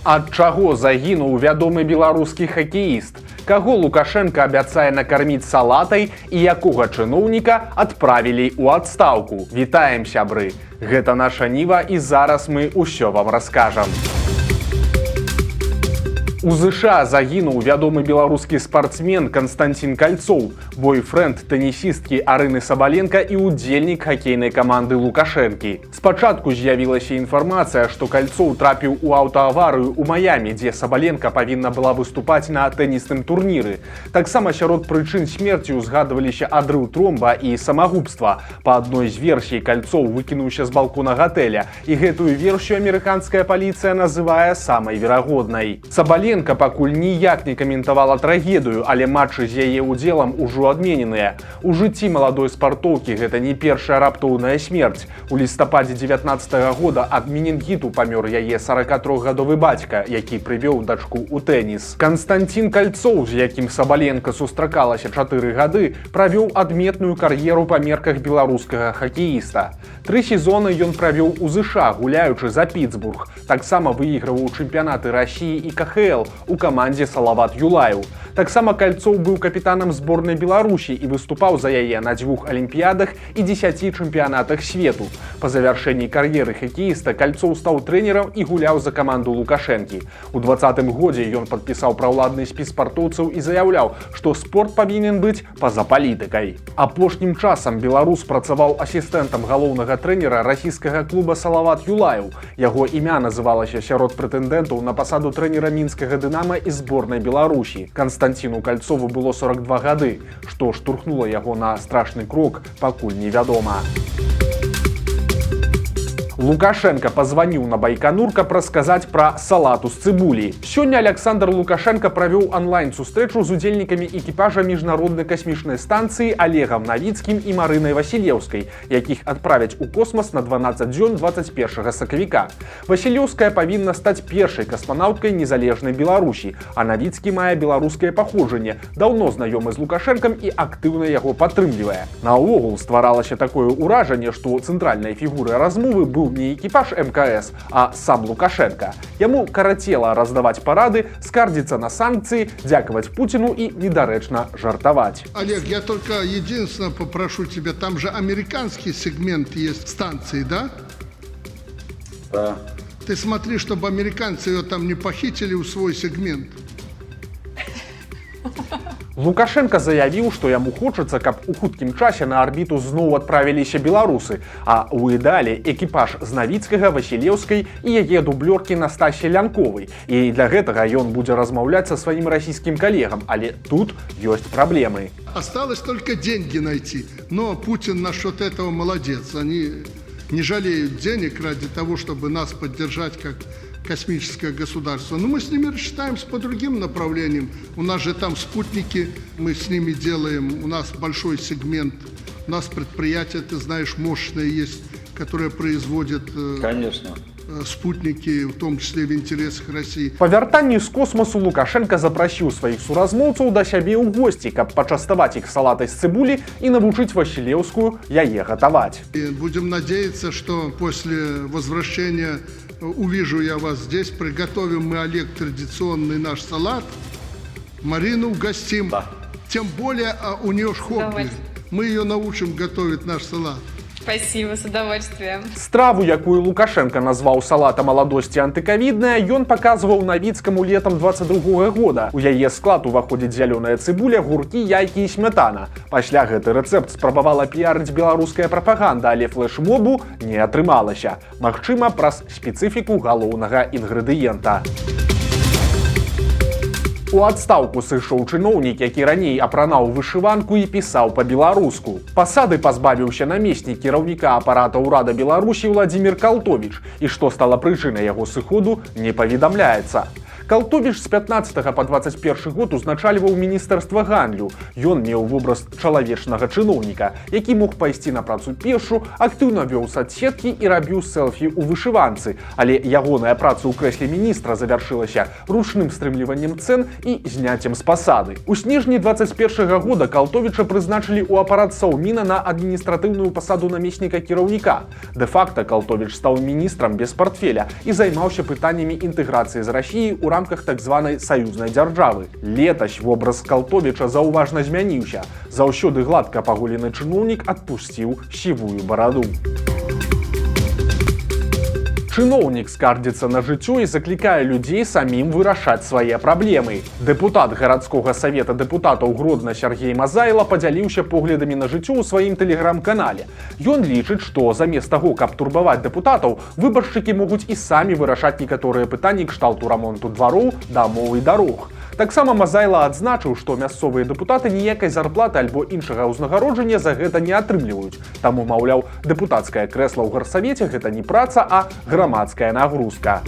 Ад чаго загінуў вядомы беларускі хакеіст? Каго Лукашенко абяцае накарміць салатай і якога чыноўніка адправілі ў адстаўку? Вітаем, сябры! Гэта наша Ніва і зараз мы ўсё вам раскажам. У ЗША загінуў вядомы беларускі спартсмен Константин Кольцов, бойфренд тэнісісткі Арыны Сабаленко і удзельнік хакейнай каманды Лукашэнкі. Спачатку з'явілася інфармацыя, што Кольцов трапіў у аўтааварыю ў Маямі, дзе Сабаленко павінна была выступаць на тэнісным турніры. Таксама сярод прычын смерці узгадваліся адрыў тромба і самагубства. Па адной з версій Кольцов выкінуўся з балкона гатэля, і гэтую версію амерыканская паліцыя называе самай верагоднай. Сабаленко пакуль ніяк не каментавала трагедыю, але матчы з яе удзелам ужо адмененыя. У жыцці маладой спартоўкі гэта не першая раптоўная смерць. У лістападзе 19-го года ад менінгіту памёр яе 43-гадовы бацька, які прывёў дачку ў тэніс. Константин Кольцов, з якім Сабаленко сустракалася 4 гады, правёў адметную кар'еру па мерках беларускага хакеіста. 3 сезоны ён правёў у ЗША, гуляючы за Пітсбург. Таксама выйграваў чэмпіянаты Расіі і КХЛ у камандзе Салават Юлаев. Таксама Кольцов быў капітанам зборнай Беларусі і выступаў за яе на 2 алімпіядах і 10 чэмпіянатах свету. Па завяршэнні кар'еры хакеіста Кольцов стаў трэнерам і гуляў за каманду Лукашэнкі. У 2020 годзе ён падпісаў праўладны спіс спартоўцаў і заяўляў, што спорт павінен быць па-за палітыкай. Апошнім часам беларус працаваў асістэнтам галоўнага трэнера расійскага клуба Салават Юлаев. Яго імя называлася сярод прэтэндэнтаў на пасаду трэнера мінскага «Дынама» і зборнай Беларусі. Константину Кольцову было 42 гады. Што штурхнула яго на страшны крок, пакуль невядома. Лукашенко позвоніў на Байконур, каб расказаць пра салату з цыбулі. Сёння Александр Лукашенко правёў онлайн-сустрэчу з удзельнікамі экіпажа міжнароднай касмічнай станцыі Олегам Навіцкім і Марынай Васілеўскай, якіх адправяць у космас на 12 дзён 21 сакавіка. Васілеўская павінна стаць першай касманаўткай незалежнай Беларусі, а Навіцкі мае беларускае паходжанне, даўно знаёмы з Лукашэнкам і актыўна яго падтрымлівае. Наогул стваралася такое ўражанне, што цэнтральнай фігурай размовы быў не экіпаж МКС, а сам Лукашенко. Яму карацела раздаваць парады, скардзіцца на санкцыі, дзякаваць Путину и недарэчна жартаваць. Олег, я только единственное попрошу тебя, там же американский сегмент есть станции, да? Да. Ты смотри, чтобы американцы ее там не похитили в свой сегмент. Лукашенко заявіў, што яму хочацца, каб у хуткім часе на арбіту зноў адправіліся беларусы, а ў ідэале экіпаж з Навіцкага, Васілеўскай і яе дублёркі Настасі Лянковай. І для гэтага ён будзе размаўляць са сваім расійскім калегам, але тут ёсць праблемы. Осталось только деньги найти, но Путин насчет этого молодец. Они не жалеют денег ради того, чтобы нас поддержать как космическое государство. Но мы с ними рассчитаемся по другим направлениям. У нас же там спутники, мы с ними делаем, у нас большой сегмент, у нас предприятия, ты знаешь, мощные есть, которые производят спутники, в том числе в интересах России. Па вяртанні з космосу Лукашенко запрасіў сваіх суразмоўцаў да сябе ў госці, каб пачаставаць іх салатай з цыбулі і навучыць Васілеўскую яе гатаваць. И будем надеяться, что после возвращения увижу я вас здесь, приготовим мы, Олег, традиционный наш салат, Марину угостим, да. Тем более у нее ж хобби, мы ее научим готовить наш салат. Спасибо, с удовольствием. Страву, якую Лукашенко назваў салата маладосці антыкавідная, ён паказваў Навіцкаму летам 22 года. У яе склад уваходзіць зялёная цыбуля, гуркі, яйкі і смятана. Пасля гэты рэцэпт спрабавала піарыць беларуская прапаганда, але флэш-мобу не атрымалася. Магчыма, праз спецыфіку галоўнага інгрэдыента. У адстаўку сышоў чыноўнік, які раней апранаў вышыванку і пісаў па-беларуску. Пасады пазбавіўся намеснік кіраўніка апарата ўрада Беларусі Владзімір Калтовіч, і што стала прычынай яго сыходу, не паведамляецца. Калтовіч з 15 па 21 год узначальваў міністэрства гандлю. Ён меў вобраз чалавечнага чыноўніка, які мог пайсці на працу пешу, актыўна вёў соцсеткі і рабіў селфі ў вышыванцы, але ягоная праца ў крэсле міністра завяршылася ручным стрымліваннем цэн і зняццем з пасады. У снежні 21 года Калтовіча прызначылі ў апарат Саўміна на адміністратыўную пасаду намесніка кіраўніка. Дэ-факта Калтовіч стаў міністрам без партфеля і займаўся пытаннямі інтэграцыі з Расіяй у рамках так званай саюзнай дзяржавы. Летась вобраз Калтовіча заўважна змяніўся. Заўсёды гладка паголены чыноўнік адпусціў сівую бараду. Чыноўнік скардзіцца на жыццё і заклікае людзей самім вырашаць свае праблемы. Дэпутат гарадскога савета дэпутатаў Гродна Сергей Мазайла падзяліўся поглядамі на жыццё ў сваім тэлеграм-канале. Ён лічыць, што замест таго, каб турбаваць дэпутатаў, выбаршчыкі могуць і самі вырашаць некаторыя пытанні кшталту рамонту двароў, дамоў і дарог. Таксама Мазайла адзначыў, што мясцовыя дэпутаты ніякай зарплаты альбо іншага ўзнагароджання за гэта не атрымліваюць. Таму, маўляў, дэпутацкае крэсла ў гарсавеце гэта не праца, а грамадская нагрузка.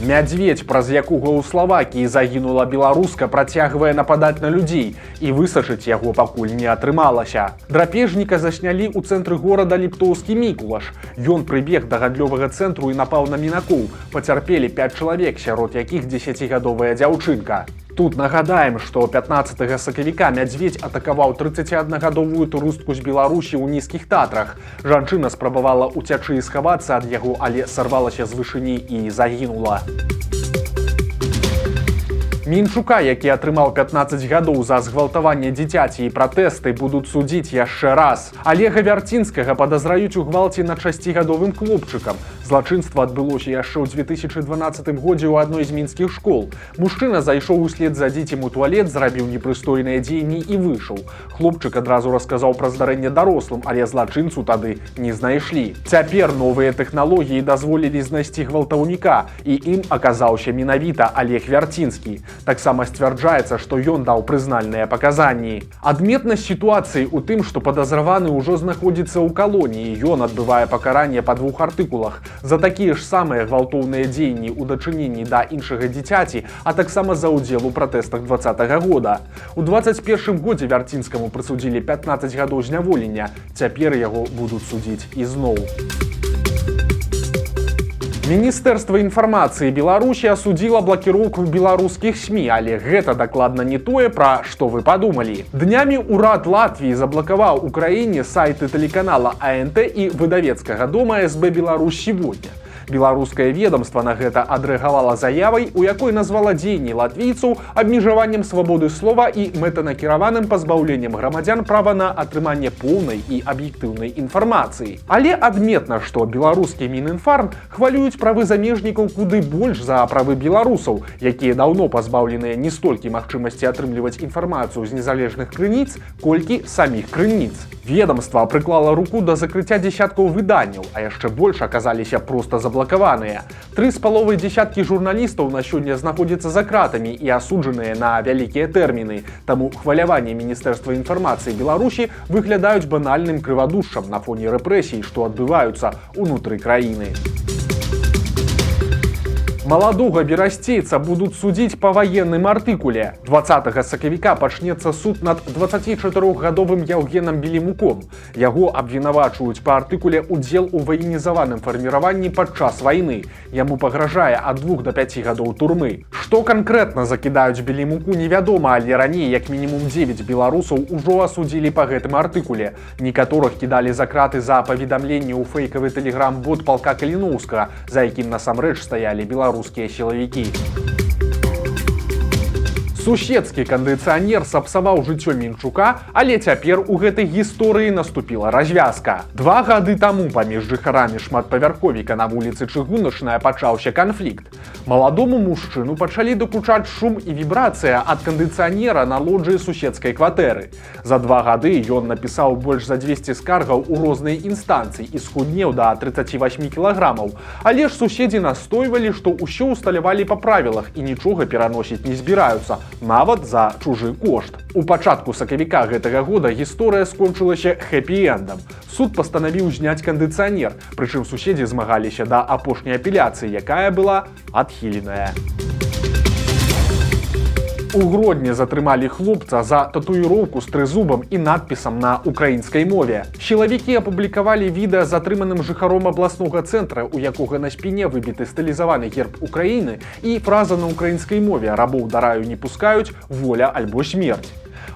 Мядзведь, праз якога ў Славакіі загінула беларуска, працягвае нападаць на людзей, і высачыць яго пакуль не атрымалася. Драпежніка заснялі ў цэнтры горада Ліптоўскі Мікулаш. Ён прыбег да гандлёвага цэнтру і напаў на мінакоў. Пацярпелі 5 чалавек, сярод якіх 10гадовая дзяўчынка. Тут нагадаем, што 15 сакавіка мядзведь атакаваў 31гадовую турыстку з Беларусі ў нізкіх Татрах. Жанчына спрабавала ўцячы і схавацца ад яго, але сарвалася з вышыні і загінула. Мінчука, які атрымаў 15 гадоў за згвалтаванне дзіцяці і пратэсты, будуць судзіць яшчэ раз. Алега Вярцінскага падазраюць у гвалце над 6гадовым хлопчыкам. Злачынства адбылося яшчэ ў 2012 годзе ў адной з мінскіх школ. Мужчына зайшоў услед за дзіцем у туалет, зрабіў непрыстойныя дзеянні і выйшаў. Хлопчык адразу расказаў пра здарэнне дарослым, але злачынцу тады не знайшлі. Цяпер новыя тэхналогіі дазволілі знайсці гвалтаўніка, і ім аказаўся менавіта Алег Вярцінскі. Таксама сцвярджаецца, што ён даў прызнальныя паказанні. Адметнасць сітуацыі ў тым, што падазраваны ўжо знаходзіцца ў калоніі. Ён адбывае пакаранне па 2 артыкулах. За такія ж самыя гвалтоўныя дзеянні ў дачыненні да іншага дзіцяці, а таксама за ўдзел у пратэстах 2020 года. У 2021 годзе Вярцінскаму прысудзілі 15 гадоў зняволення. Цяпер яго будуць судзіць ізноў. Міністэрства інфармацыі Беларусі асудзіла блакіроўку беларускіх СМІ, але гэта дакладна не тое, пра што вы падумалі. Днямі ўрад Латвіі заблакаваў у краіне сайты тэлеканала АНТ і выдавецкага дома СБ Беларусь сегодня. Беларускае ведомства на гэта адрэагавала заявай, у якой назвала дзеянні латвійцаў абмежаваннем свабоды слова і мэтанакіраваным пазбаўленнем грамадзян права на атрыманне поўнай і аб'ектыўнай інфармацыі. Але адметна, што беларускі Мінінфарм хвалююць правы замежнікаў куды больш за правы беларусаў, якія даўно пазбаўленыя не столькі магчымасці атрымліваць інфармацыю з незалежных крыніц, колькі саміх крыніц. Ведомства прыклала руку да закрыцця дзесяткаў выданняў, а яшчэ больш аказаліся проста заблакаваныя. 3,5 дзесяткі журналістаў на сёння знаходзяцца за кратамі і асуджаныя на вялікія тэрміны. Таму хваляванне Міністэрства інфармацыі Беларусі выглядаюць банальным крывадушшам на фоне рэпрэсій, што адбываюцца ўнутры краіны. Маладога берасцейца будуць судзіць па ваенным артыкуле. 20 сакавіка пачнецца суд над 24гадовым Яўгенам Белімуком. Яго абвінавачваюць па артыкуле «Удзел у ваенізаваным фарміраванні падчас вайны». Яму пагражае ад 2 до 5 гадоў турмы. Што канкрэтна закідаюць Белімуку, невядома, але раней як мінімум 9 беларусаў ужо асудзілі па гэтым артыкуле. Некаторых кідалі за краты за паведамленне ў фэйкавы тэлеграм-бот палка Каліноўскага, за якім насамрэч стаялі беларускія сілавікі. Суседскі кандыцыянер сапсаваў жыццё Мінчука, але цяпер у гэтай гісторыі наступіла развязка. 2 гады таму паміж жыхарамі шматпавярховіка на вуліцы Чыгуначная пачаўся канфлікт. Маладому мужчыну пачалі дакучаць шум і вібрацыя ад кандыцыянера на лоджыі суседскай кватэры. За 2 гады ён напісаў больш за 200 скаргаў у розныя інстанцыі і схуднеў да 38 кілаграмаў. Але ж суседзі настойвалі, што ўсё усталявалі па правілах і нічога пераносіць не збіраюцца, нават за чужы кошт. У пачатку сакавіка гэтага года гісторыя скончылася хэпі-эндам. Суд пастанавіў зняць кандыцыянер, прычым суседзі змагаліся да апошняй апеляцыі, якая была адхіленая. У Гродні затрымалі хлопца за татуіроўку з трызубам і надпісам на украінскай мове. Сілавікі апублікавалі відэа з атрыманым жыхаром абласнога цэнтра, у якога на спіне выбіты стылізаваны герб Украіны і фраза на украінскай мове «Рабоў да раю не пускаюць, воля альбо смерць».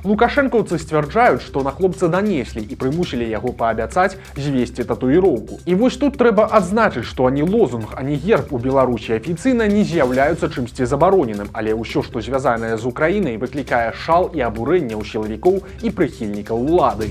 Лукашэнкаўцы сцвярджаюць, што на хлопца данеслі і прымусілі яго паабяцаць звесці татуіроўку. І вось тут трэба адзначыць, што ані лозунг, ані герб у Беларусі афіцыйна не з'яўляюцца чымсьці забароненым, але ўсё, што звязанае з Украінай, выклікае шал і абурэнне ў сілавікоў і прыхільнікаў улады.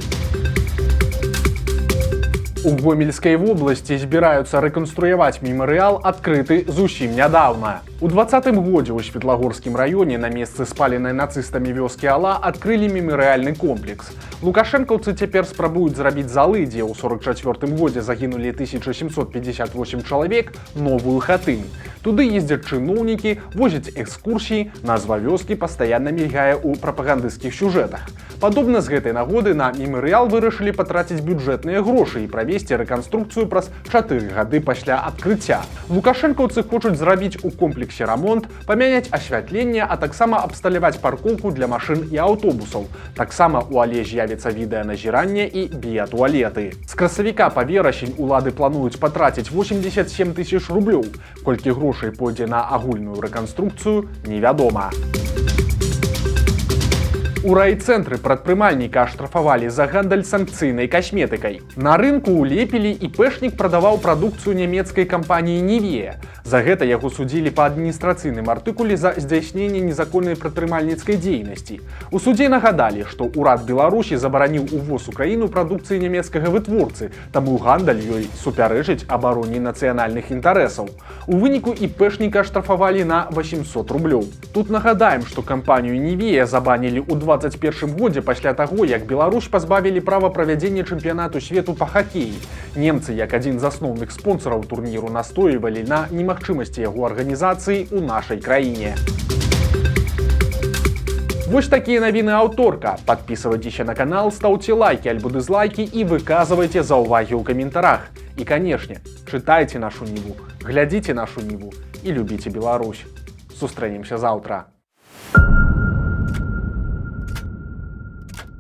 У Гомельскай вобласці збіраюцца рэканструяваць мемарыял, адкрыты зусім нядаўна. У 2020 годзе ў Светлагорскім раёне на месцы спаленай нацыстамі вёскі Ала адкрылі мемарыяльны комплекс. Лукашэнкаўцы цяпер спрабуюць зрабіць залы, дзе ў 44 годзе загінулі 1758 чалавек, новую хатынь. Туды ездзяць чыноўнікі, возяць экскурсіі, назва вёскі пастаянна мільгае ў прапагандысцкіх сюжэтах. Падобна з гэтай нагоды на мемарыял вырашылі патраціць бюджэтныя грошы і правесці рэканструкцыю праз 4 гады пасля адкрыцця. Лукашэнкаўцы хочуць зрабіць у комплексе рамонт, памяняць асвятленне, а таксама абсталяваць паркоўку для машын і аўтобусаў. Таксама ў Але з'явіцца відэаназіранне і біятуалеты. З красавіка па верасень улады плануюць патраціць 87 000 рублёў. Колькі грошай пойдзе на агульную рэканструкцыю, невядома. У райцэнтры прадпрымальніка аштрафавалі за гандаль санкцыйнай касметыкай. На рынку ў Лепелі іпэшнік прадаваў прадукцыю нямецкай кампаніі «Нівея». За гэта яго судзілі па адміністрацыйным артыкуле за здзяйсненне незаконнай прадпрымальніцкай дзейнасці. У судзе нагадалі, што ўрад Беларусі забараніў увоз у краіну прадукцыі нямецкага вытворцы, таму гандаль ёй супярэчыць абароне нацыянальных інтарэсаў. У выніку іпэшніка аштрафавалі на 800 рублёў. Тут нагадаем, што кампанію «Нівея» забанілі ў 2021 годзе пасля таго, як Беларусь пазбавілі права правядзення чэмпіянату свету па хакеі. Немцы, як адзін з асноўных спонсараў турніру, настойвалі на немагчымасці яго арганізацыі ў нашай краіне. Вось такія навіны аўторка. Падпісывайцеся на канал, стаўце лайкі альбо дызлайкі і выказвайце заўвагі ў каментарах. І, канешне, чытайце нашу Ніву, глядзіце нашу Ніву і любіце Беларусь. Сустрэнемся заўтра.